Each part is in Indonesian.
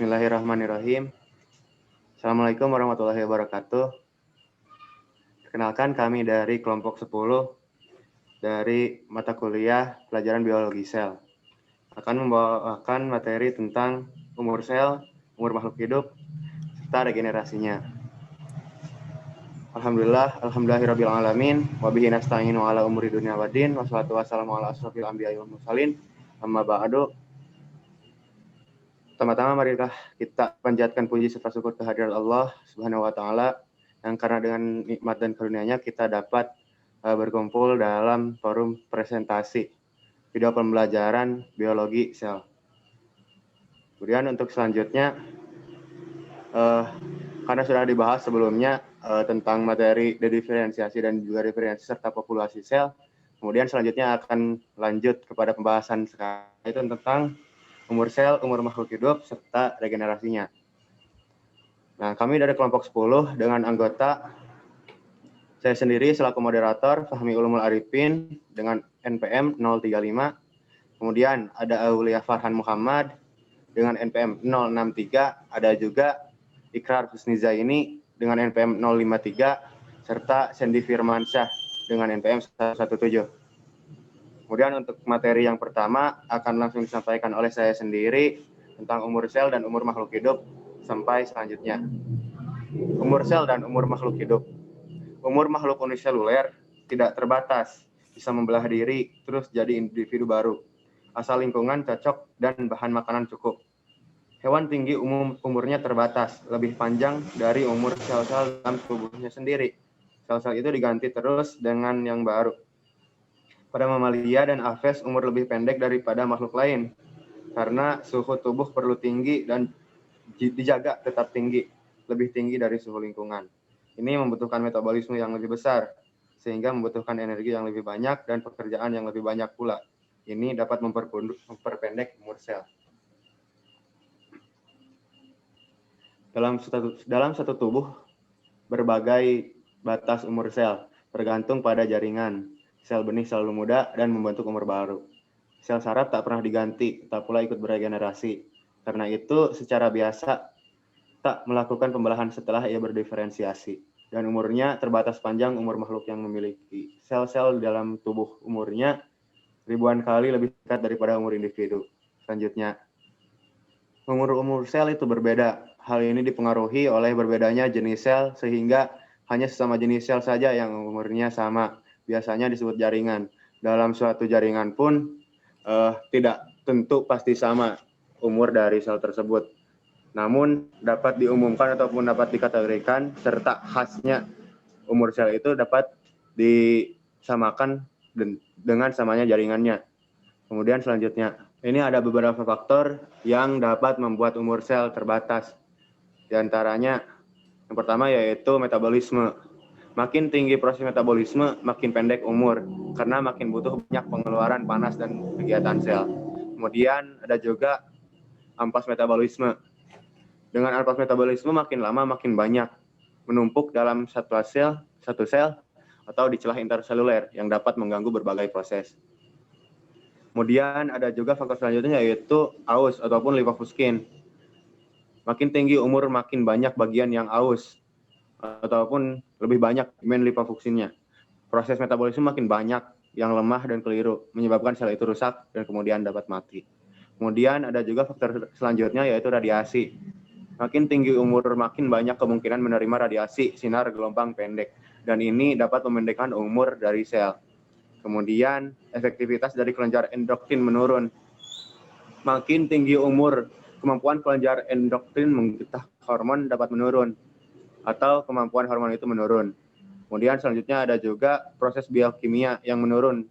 Bismillahirrahmanirrahim. Assalamualaikum warahmatullahi wabarakatuh. Perkenalkan, kami dari kelompok 10 dari mata kuliah pelajaran biologi sel. Akan membawakan materi tentang umur sel, umur makhluk hidup, serta regenerasinya. Alhamdulillahirabbil alamin, wa bihi nasta'inu ala umuri dunya waddin, wassalatu wassalamu ala asrofil anbiya'i wal mursalin. Amma ba'du. Pertama-tama marilah kita panjatkan puji serta syukur kehadirat Allah Subhanahu wa taala yang karena dengan nikmat dan karunia-Nya kita dapat berkumpul dalam forum presentasi video pembelajaran biologi sel. Kemudian untuk selanjutnya karena sudah dibahas sebelumnya tentang materi diferensiasi dan juga diferensiasi serta populasi sel, kemudian selanjutnya akan lanjut kepada pembahasan sekarang itu tentang umur sel, umur makhluk hidup, serta regenerasinya. Nah, kami dari kelompok 10 dengan anggota saya sendiri selaku moderator, Fahmi Ulumul Arifin dengan NPM 035. Kemudian ada Aulia Farhan Muhammad dengan NPM 063. Ada juga Ikrar Husni Zaini dengan NPM 053. Serta Sandy Firmansyah dengan NPM 117. Kemudian untuk materi yang pertama akan langsung disampaikan oleh saya sendiri tentang umur sel dan umur makhluk hidup sampai selanjutnya. Umur sel dan umur makhluk hidup. Umur makhluk uniseluler tidak terbatas, bisa membelah diri terus jadi individu baru, asal lingkungan cocok dan bahan makanan cukup. Hewan tinggi umurnya terbatas, lebih panjang dari umur sel-sel dalam tubuhnya sendiri. Sel-sel itu diganti terus dengan yang baru. Pada mamalia dan aves umur lebih pendek daripada makhluk lain karena suhu tubuh perlu tinggi dan dijaga tetap tinggi, lebih tinggi dari suhu lingkungan. Ini membutuhkan metabolisme yang lebih besar sehingga membutuhkan energi yang lebih banyak dan pekerjaan yang lebih banyak pula. Ini dapat memperpendek umur sel. Dalam satu tubuh berbagai batas umur sel tergantung pada jaringan. Sel benih selalu muda dan membentuk umur baru. Sel saraf tak pernah diganti, tak pula ikut beregenerasi. Karena itu, secara biasa tak melakukan pembelahan setelah ia berdiferensiasi. Dan umurnya terbatas panjang umur makhluk yang memiliki sel-sel dalam tubuh umurnya ribuan kali lebih dekat daripada umur individu. Selanjutnya, umur sel itu berbeda. Hal ini dipengaruhi oleh berbedanya jenis sel sehingga hanya sesama jenis sel saja yang umurnya sama. Biasanya disebut jaringan. Dalam suatu jaringan pun tidak tentu pasti sama umur dari sel tersebut. Namun dapat diumumkan ataupun dapat dikategorikan serta khasnya umur sel itu dapat disamakan dengan samanya jaringannya. Kemudian selanjutnya, ini ada beberapa faktor yang dapat membuat umur sel terbatas. Di antaranya, yang pertama yaitu metabolisme. Makin tinggi proses metabolisme, makin pendek umur, karena makin butuh banyak pengeluaran panas dan kegiatan sel. Kemudian ada juga ampas metabolisme. Dengan ampas metabolisme makin lama makin banyak, menumpuk dalam satu sel atau di celah interseluler yang dapat mengganggu berbagai proses. Kemudian ada juga faktor selanjutnya yaitu aus ataupun lipofuskin. Makin tinggi umur makin banyak bagian yang aus ataupun lebih banyak men lipofuskinnya. Proses metabolisme makin banyak yang lemah dan keliru, menyebabkan sel itu rusak dan kemudian dapat mati. Kemudian ada juga faktor selanjutnya yaitu radiasi. Makin tinggi umur makin banyak kemungkinan menerima radiasi sinar gelombang pendek dan ini dapat memendekkan umur dari sel. Kemudian efektivitas dari kelenjar endokrin menurun. Makin tinggi umur, kemampuan kelenjar endokrin menggetah hormon dapat menurun atau kemampuan hormon itu menurun. Kemudian selanjutnya ada juga proses biokimia yang menurun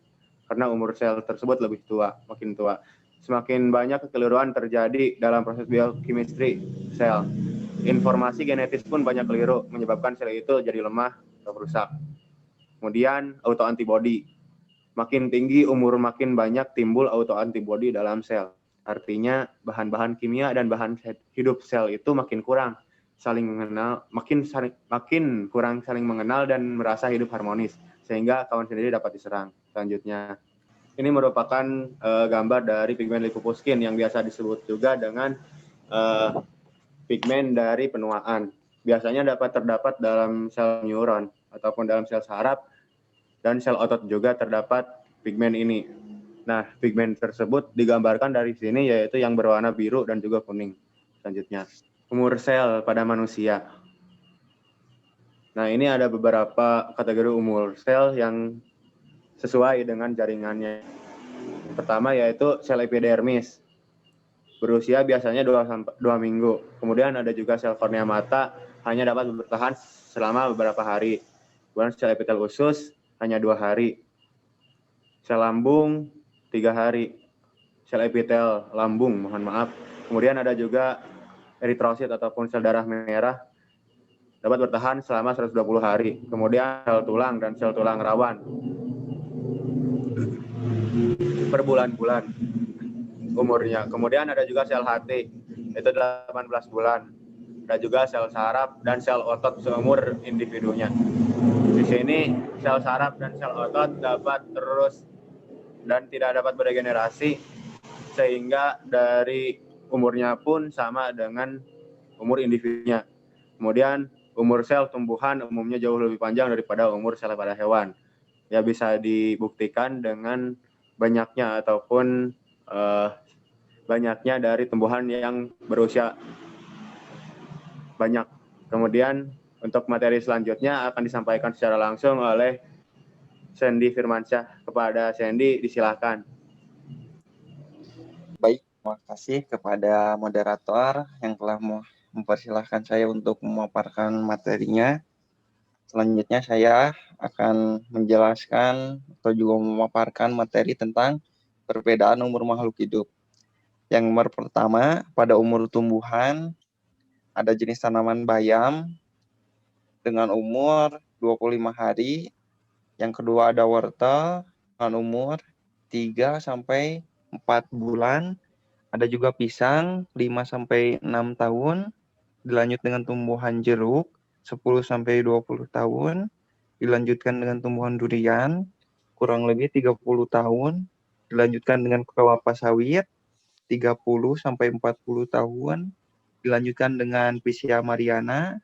karena umur sel tersebut lebih tua, makin tua. Semakin banyak kekeliruan terjadi dalam proses biokimistri sel. Informasi genetis pun banyak keliru, menyebabkan sel itu jadi lemah atau rusak. Kemudian autoantibody. Makin tinggi umur makin banyak timbul autoantibody dalam sel. Artinya bahan-bahan kimia dan bahan hidup sel itu makin kurang saling mengenal, makin kurang saling mengenal dan merasa hidup harmonis sehingga kawan sendiri dapat diserang. Selanjutnya, ini merupakan gambar dari pigmen lipofuskin yang biasa disebut juga dengan pigmen dari penuaan. Biasanya dapat terdapat dalam sel neuron ataupun dalam sel saraf dan sel otot juga terdapat pigmen ini. Nah, pigmen tersebut digambarkan dari sini yaitu yang berwarna biru dan juga kuning. Selanjutnya, umur sel pada manusia. Nah, ini ada beberapa kategori umur sel yang sesuai dengan jaringannya. Pertama yaitu sel epidermis. Berusia biasanya 2 minggu. Kemudian ada juga sel kornea mata hanya dapat bertahan selama beberapa hari. Kemudian sel epitel usus hanya 2 hari. Sel lambung 3 hari. Sel epitel lambung, mohon maaf. Kemudian ada juga eritrosit ataupun sel darah merah dapat bertahan selama 120 hari. Kemudian sel tulang dan sel tulang rawan berbulan-bulan umurnya. Kemudian ada juga sel hati, itu 18 bulan. Ada juga sel saraf dan sel otot seumur individunya. Di sini sel saraf dan sel otot dapat terus dan tidak dapat beregenerasi, sehingga dari umurnya pun sama dengan umur individunya. Kemudian umur sel tumbuhan umumnya jauh lebih panjang daripada umur sel pada hewan. Ya bisa dibuktikan dengan banyaknya ataupun banyaknya dari tumbuhan yang berusia banyak. Kemudian untuk materi selanjutnya akan disampaikan secara langsung oleh Sandy Firmansyah. Kepada Sandy, disilakan. Baik, terima kasih kepada moderator yang telah mempersilahkan saya untuk memaparkan materinya. Selanjutnya saya akan menjelaskan atau juga memaparkan materi tentang perbedaan umur makhluk hidup. Yang nomor pertama, pada umur tumbuhan, ada jenis tanaman bayam dengan umur 25 hari. Yang kedua ada wortel dengan umur 3 sampai 4 bulan. Ada juga pisang 5 sampai 6 tahun. Dilanjut dengan tumbuhan jeruk 10 sampai 20 tahun. Dilanjutkan dengan tumbuhan durian kurang lebih 30 tahun. Dilanjutkan dengan kelapa sawit 30 sampai 40 tahun. Dilanjutkan dengan Picia mariana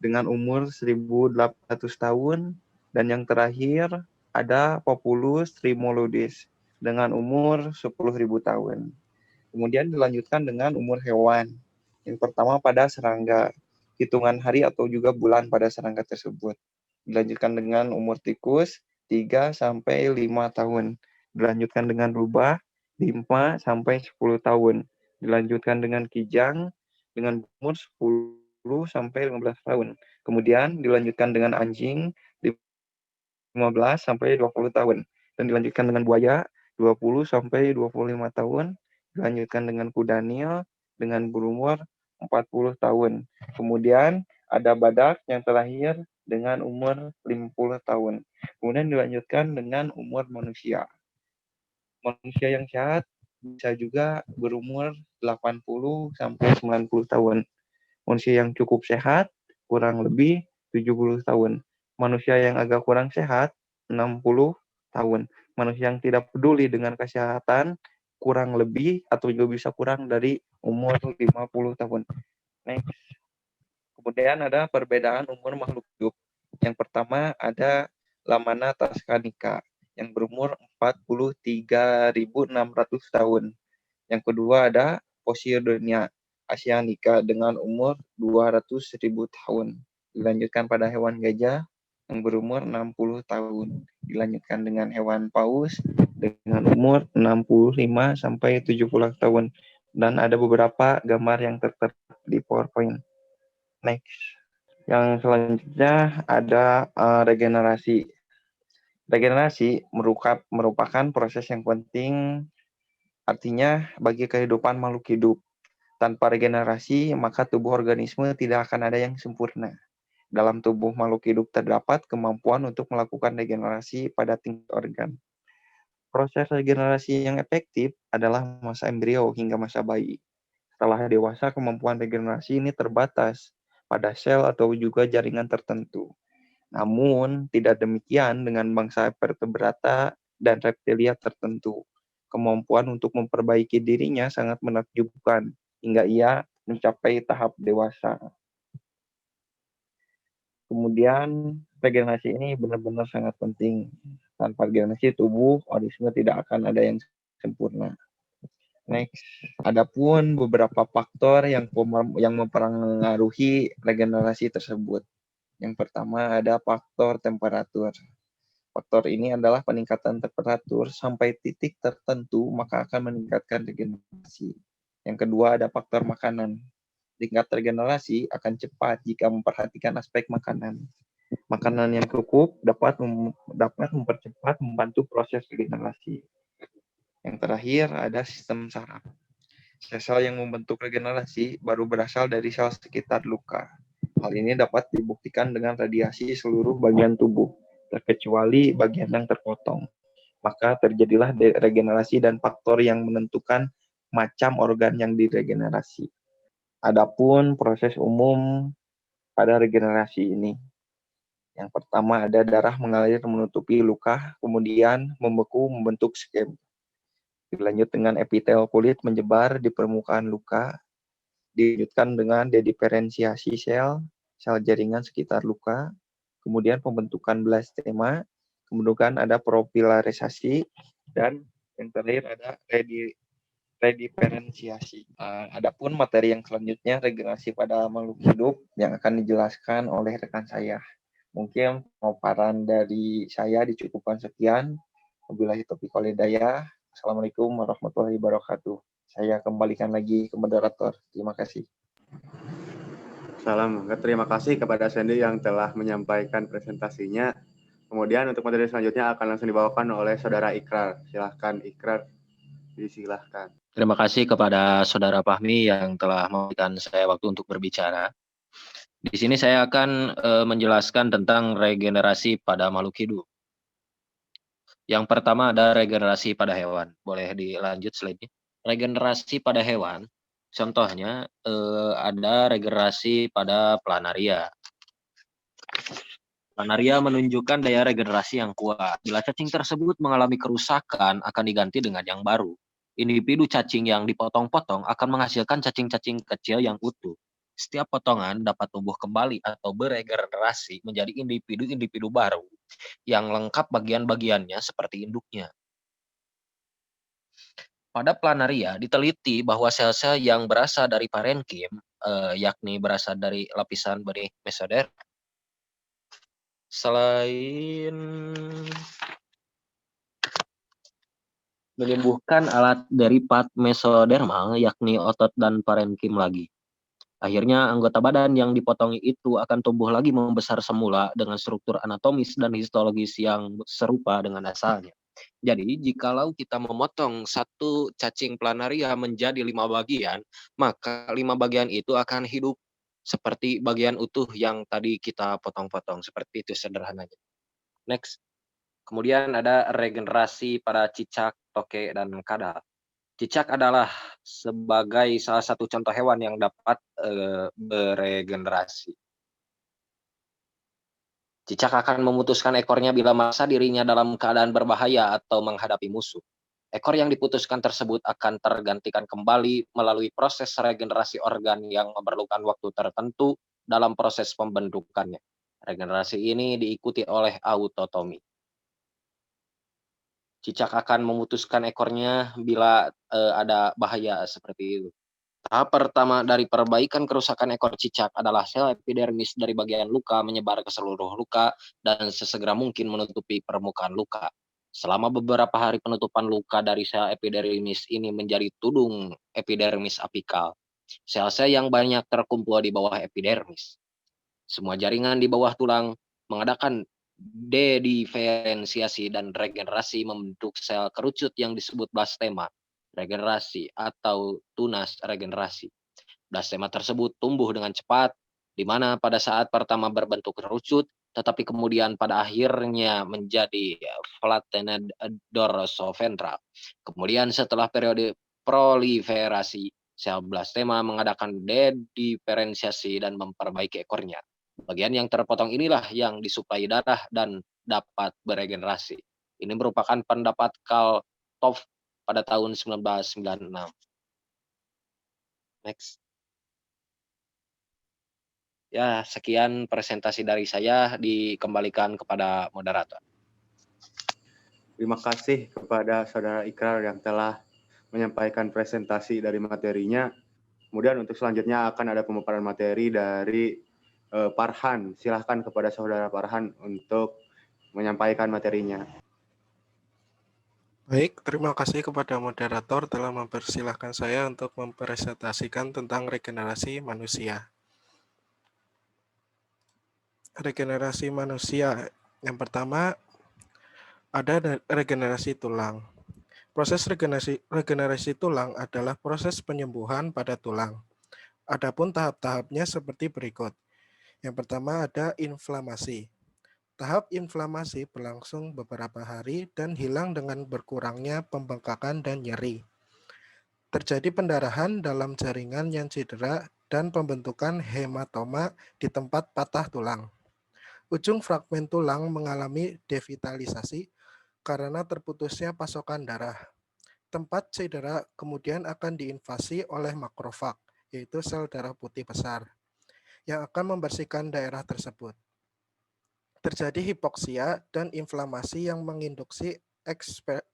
dengan umur 1.800 tahun. Dan yang terakhir ada Populus trimoludis dengan umur 10.000 tahun. Kemudian dilanjutkan dengan umur hewan. Yang pertama pada serangga, hitungan hari atau juga bulan pada serangga tersebut. Dilanjutkan dengan umur tikus 3 sampai 5 tahun. Dilanjutkan dengan rubah 5 sampai 10 tahun. Dilanjutkan dengan kijang dengan umur 10 sampai 15 tahun. Kemudian dilanjutkan dengan anjing 15 sampai 20 tahun. Dan dilanjutkan dengan buaya 20 sampai 25 tahun. Dilanjutkan dengan kuda nil dengan berumur 40 tahun. Kemudian ada badak yang terakhir dengan umur 50 tahun. Kemudian dilanjutkan dengan umur manusia. Manusia yang sehat bisa juga berumur 80 sampai 90 tahun. Manusia yang cukup sehat kurang lebih 70 tahun. Manusia yang agak kurang sehat 60 tahun. Manusia yang tidak peduli dengan kesehatan kurang lebih atau juga bisa kurang dari umur 50 tahun. Next. Kemudian ada perbedaan umur makhluk hidup. Yang pertama ada Lamana tascanica yang berumur 43.600 tahun. Yang kedua ada Posidonia asiatica dengan umur 200.000 tahun. Dilanjutkan pada hewan gajah yang berumur 60 tahun. Dilanjutkan dengan hewan paus dengan umur 65 sampai 70 tahun. Dan ada beberapa gambar yang tertera di PowerPoint. Next. Yang selanjutnya ada regenerasi. Regenerasi merupakan proses yang penting, artinya bagi kehidupan makhluk hidup. Tanpa regenerasi, maka tubuh organisme tidak akan ada yang sempurna. Dalam tubuh makhluk hidup terdapat kemampuan untuk melakukan regenerasi pada tingkat organ. Proses regenerasi yang efektif adalah masa embrio hingga masa bayi. Setelah dewasa, kemampuan regenerasi ini terbatas pada sel atau juga jaringan tertentu. Namun, tidak demikian dengan bangsa vertebrata dan reptilia tertentu. Kemampuan untuk memperbaiki dirinya sangat menakjubkan, hingga ia mencapai tahap dewasa. Kemudian regenerasi ini benar-benar sangat penting. Tanpa regenerasi tubuh organisme tidak akan ada yang sempurna. Next, adapun beberapa faktor yang mempengaruhi regenerasi tersebut. Yang pertama ada faktor temperatur. Faktor ini adalah peningkatan temperatur sampai titik tertentu maka akan meningkatkan regenerasi. Yang kedua ada faktor makanan. Tingkat regenerasi akan cepat jika memperhatikan aspek makanan. Makanan yang cukup dapat mempercepat membantu proses regenerasi. Yang terakhir ada sistem saraf. Sel-sel yang membentuk regenerasi baru berasal dari sel sekitar luka. Hal ini dapat dibuktikan dengan radiasi seluruh bagian tubuh, terkecuali bagian yang terpotong. Maka terjadilah regenerasi dan faktor yang menentukan macam organ yang diregenerasi. Adapun proses umum pada regenerasi ini. Yang pertama ada darah mengalir menutupi luka, kemudian membeku membentuk skem. Dilanjut dengan epitel kulit menyebar di permukaan luka, dilanjutkan dengan dediferensiasi sel jaringan sekitar luka, kemudian pembentukan blastema, kemudian ada profilarisasi, dan yang terakhir ada rediferensiasi. Adapun materi yang selanjutnya regenerasi pada makhluk hidup yang akan dijelaskan oleh rekan saya. Mungkin pemaparan dari saya dicukupkan sekian. Wabillahi taufiq wal hidayah. Assalamualaikum warahmatullahi wabarakatuh. Saya kembalikan lagi ke moderator. Terima kasih. Salam. Terima kasih kepada Sandy yang telah menyampaikan presentasinya. Kemudian untuk materi selanjutnya akan langsung dibawakan oleh Saudara Ikrar. Silahkan Ikrar, disilahkan. Terima kasih kepada Saudara Fahmi yang telah memberikan saya waktu untuk berbicara. Di sini saya akan menjelaskan tentang regenerasi pada makhluk hidup. Yang pertama ada regenerasi pada hewan. Boleh dilanjut slide-nya. Regenerasi pada hewan, contohnya ada regenerasi pada planaria. Planaria menunjukkan daya regenerasi yang kuat. Bila cacing tersebut mengalami kerusakan, akan diganti dengan yang baru. Individu cacing yang dipotong-potong akan menghasilkan cacing-cacing kecil yang utuh. Setiap potongan dapat tumbuh kembali atau beregenerasi menjadi individu-individu baru yang lengkap bagian-bagiannya seperti induknya. Pada planaria diteliti bahwa sel-sel yang berasal dari parenkim, yakni berasal dari lapisan benih mesoderm, selain menyembuhkan alat derivat mesodermal, yakni otot dan parenkim lagi. Akhirnya anggota badan yang dipotongi itu akan tumbuh lagi membesar semula dengan struktur anatomis dan histologis yang serupa dengan asalnya. Jadi, jikalau kita memotong satu cacing planaria menjadi 5 bagian, maka 5 bagian itu akan hidup seperti bagian utuh yang tadi kita potong-potong. Seperti itu sederhananya. Next. Kemudian ada regenerasi pada cicak, toke, dan kadal. Cicak adalah sebagai salah satu contoh hewan yang dapat beregenerasi. Cicak akan memutuskan ekornya bila merasa dirinya dalam keadaan berbahaya atau menghadapi musuh. Ekor yang diputuskan tersebut akan tergantikan kembali melalui proses regenerasi organ yang memerlukan waktu tertentu dalam proses pembentukannya. Regenerasi ini diikuti oleh autotomi. Cicak akan memutuskan ekornya bila ada bahaya seperti itu. Tahap pertama dari perbaikan kerusakan ekor cicak adalah sel epidermis dari bagian luka menyebar ke seluruh luka dan sesegera mungkin menutupi permukaan luka. Selama beberapa hari penutupan luka dari sel epidermis ini menjadi tudung epidermis apikal. Sel-sel yang banyak terkumpul di bawah epidermis. Semua jaringan di bawah tulang mengadakan dediferensiasi dan regenerasi membentuk sel kerucut yang disebut blastema regenerasi atau tunas regenerasi. Blastema tersebut tumbuh dengan cepat, di mana pada saat pertama berbentuk kerucut, tetapi kemudian pada akhirnya menjadi flattened dorsoventral. Kemudian setelah periode proliferasi, sel blastema mengadakan dediferensiasi dan memperbaiki ekornya. Bagian yang terpotong inilah yang disuplai darah dan dapat beregenerasi. Ini merupakan pendapat Karl Topf pada tahun 1996. Next. Ya, sekian presentasi dari saya, dikembalikan kepada moderator. Terima kasih kepada Saudara Ikrar yang telah menyampaikan presentasi dari materinya. Kemudian untuk selanjutnya akan ada pemaparan materi dari Farhan. Silahkan kepada Saudara Farhan untuk menyampaikan materinya. Baik, terima kasih kepada moderator telah mempersilahkan saya untuk mempresentasikan tentang regenerasi manusia. Regenerasi manusia. Yang pertama, ada regenerasi tulang. Proses regenerasi tulang adalah proses penyembuhan pada tulang. Adapun tahap-tahapnya seperti berikut. Yang pertama ada inflamasi. Tahap inflamasi berlangsung beberapa hari dan hilang dengan berkurangnya pembengkakan dan nyeri. Terjadi pendarahan dalam jaringan yang cedera dan pembentukan hematoma di tempat patah tulang. Ujung fragmen tulang mengalami devitalisasi karena terputusnya pasokan darah. Tempat cedera kemudian akan diinvasi oleh makrofag, yaitu sel darah putih besar, yang akan membersihkan daerah tersebut. Terjadi hipoksia dan inflamasi yang menginduksi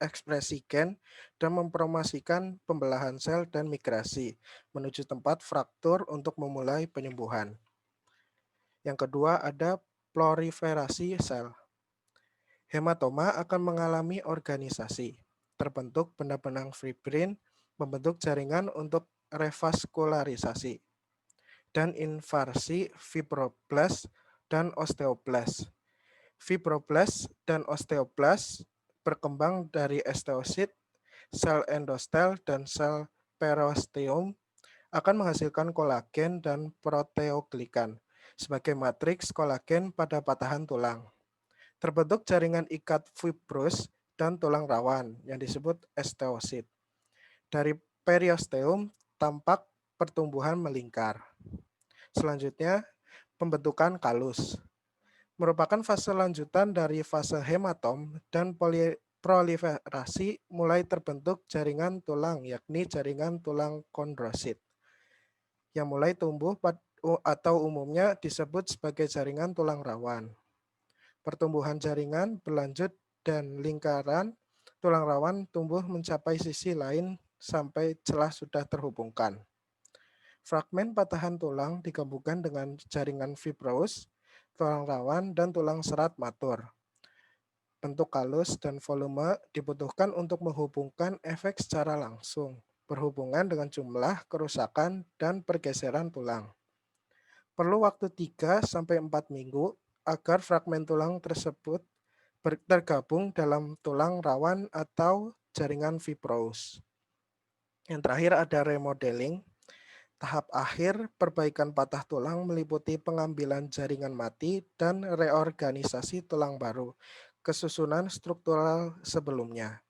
ekspresi gen dan mempromosikan pembelahan sel dan migrasi menuju tempat fraktur untuk memulai penyembuhan. Yang kedua ada proliferasi sel. Hematoma akan mengalami organisasi. Terbentuk benang-benang fibrin, membentuk jaringan untuk revaskularisasi, dan infarsi fibroblast dan osteoblast. Fibroblast dan osteoblast berkembang dari osteosit, sel endostel, dan sel periosteum akan menghasilkan kolagen dan proteoglikan sebagai matriks kolagen pada patahan tulang. Terbentuk jaringan ikat fibrus dan tulang rawan yang disebut osteosit. Dari periosteum tampak pertumbuhan melingkar. Selanjutnya, pembentukan kalus merupakan fase lanjutan dari fase hematom dan proliferasi mulai terbentuk jaringan tulang, yakni jaringan tulang kondrosit, yang mulai tumbuh atau umumnya disebut sebagai jaringan tulang rawan. Pertumbuhan jaringan berlanjut dan lingkaran tulang rawan tumbuh mencapai sisi lain sampai celah sudah terhubungkan. Fragmen patahan tulang digabungkan dengan jaringan fibrous, tulang rawan, dan tulang serat matur. Bentuk kalus dan volume dibutuhkan untuk menghubungkan efek secara langsung, berhubungan dengan jumlah kerusakan dan pergeseran tulang. Perlu waktu 3-4 minggu agar fragmen tulang tersebut tergabung dalam tulang rawan atau jaringan fibrous. Yang terakhir ada remodeling. Tahap akhir perbaikan patah tulang meliputi pengambilan jaringan mati dan reorganisasi tulang baru ke susunan struktural sebelumnya.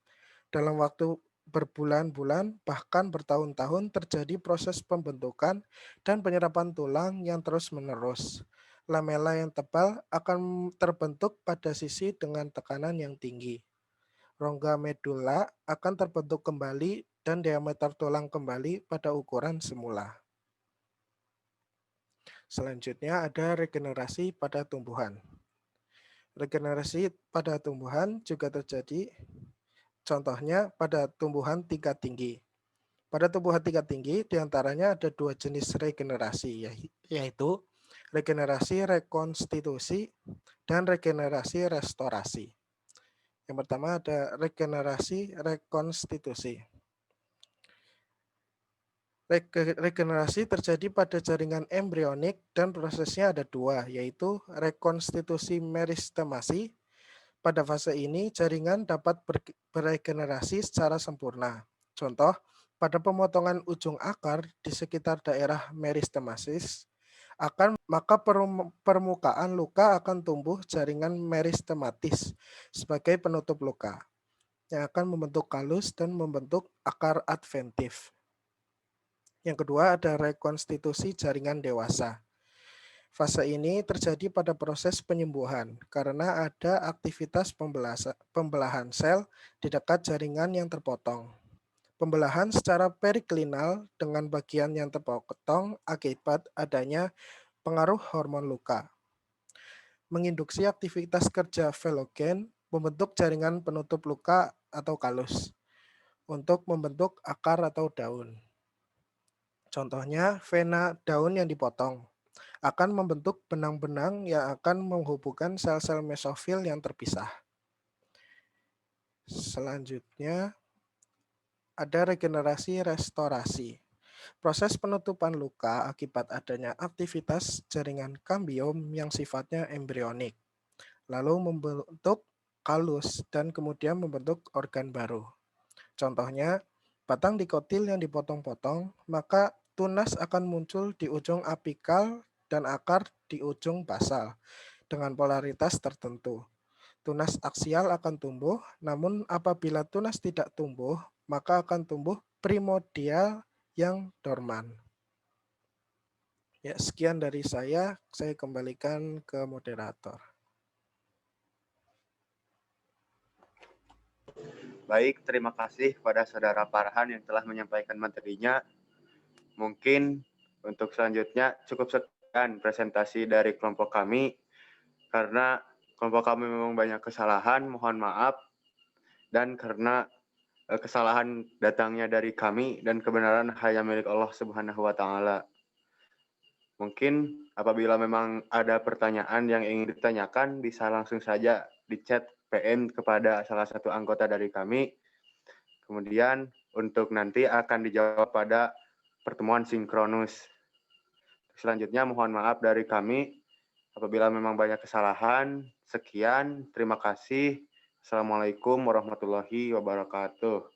Dalam waktu berbulan-bulan bahkan bertahun-tahun terjadi proses pembentukan dan penyerapan tulang yang terus-menerus. Lamela yang tebal akan terbentuk pada sisi dengan tekanan yang tinggi. Rongga medula akan terbentuk kembali dan diameter tulang kembali pada ukuran semula. Selanjutnya ada regenerasi pada tumbuhan. Regenerasi pada tumbuhan juga terjadi, contohnya pada tumbuhan tingkat tinggi. Pada tumbuhan tingkat tinggi diantaranya ada 2 jenis regenerasi, yaitu regenerasi rekonstitusi dan regenerasi restorasi. Yang pertama ada regenerasi rekonstitusi. Regenerasi terjadi pada jaringan embrionik dan prosesnya ada 2, yaitu rekonstitusi meristemasi. Pada fase ini jaringan dapat beregenerasi secara sempurna. Contoh, pada pemotongan ujung akar di sekitar daerah meristemasis, maka permukaan luka akan tumbuh jaringan meristematis sebagai penutup luka yang akan membentuk kalus dan membentuk akar adventif. Yang kedua ada rekonstitusi jaringan dewasa. Fase ini terjadi pada proses penyembuhan karena ada aktivitas pembelahan sel di dekat jaringan yang terpotong. Pembelahan secara periklinal dengan bagian yang terpotong akibat adanya pengaruh hormon luka. Menginduksi aktivitas kerja velogen, membentuk jaringan penutup luka atau kalus untuk membentuk akar atau daun. Contohnya, vena daun yang dipotong akan membentuk benang-benang yang akan menghubungkan sel-sel mesofil yang terpisah. Selanjutnya, ada regenerasi restorasi. Proses penutupan luka akibat adanya aktivitas jaringan kambium yang sifatnya embrionik, lalu membentuk kalus dan kemudian membentuk organ baru. Contohnya, batang dikotil yang dipotong-potong, maka tunas akan muncul di ujung apikal dan akar di ujung basal dengan polaritas tertentu. Tunas aksial akan tumbuh, namun apabila tunas tidak tumbuh, maka akan tumbuh primordial yang dorman. Ya, sekian dari saya kembalikan ke moderator. Baik, terima kasih kepada Saudara Farhan yang telah menyampaikan materinya. Mungkin untuk selanjutnya cukup sekian presentasi dari kelompok kami. Karena kelompok kami memang banyak kesalahan, mohon maaf. Dan karena kesalahan datangnya dari kami dan kebenaran hanya milik Allah Subhanahu wa Ta'ala. Mungkin apabila memang ada pertanyaan yang ingin ditanyakan, bisa langsung saja di chat PM kepada salah satu anggota dari kami. Kemudian untuk nanti akan dijawab pada pertemuan sinkronus. Selanjutnya mohon maaf dari kami apabila memang banyak kesalahan. Sekian, terima kasih. Assalamualaikum warahmatullahi wabarakatuh.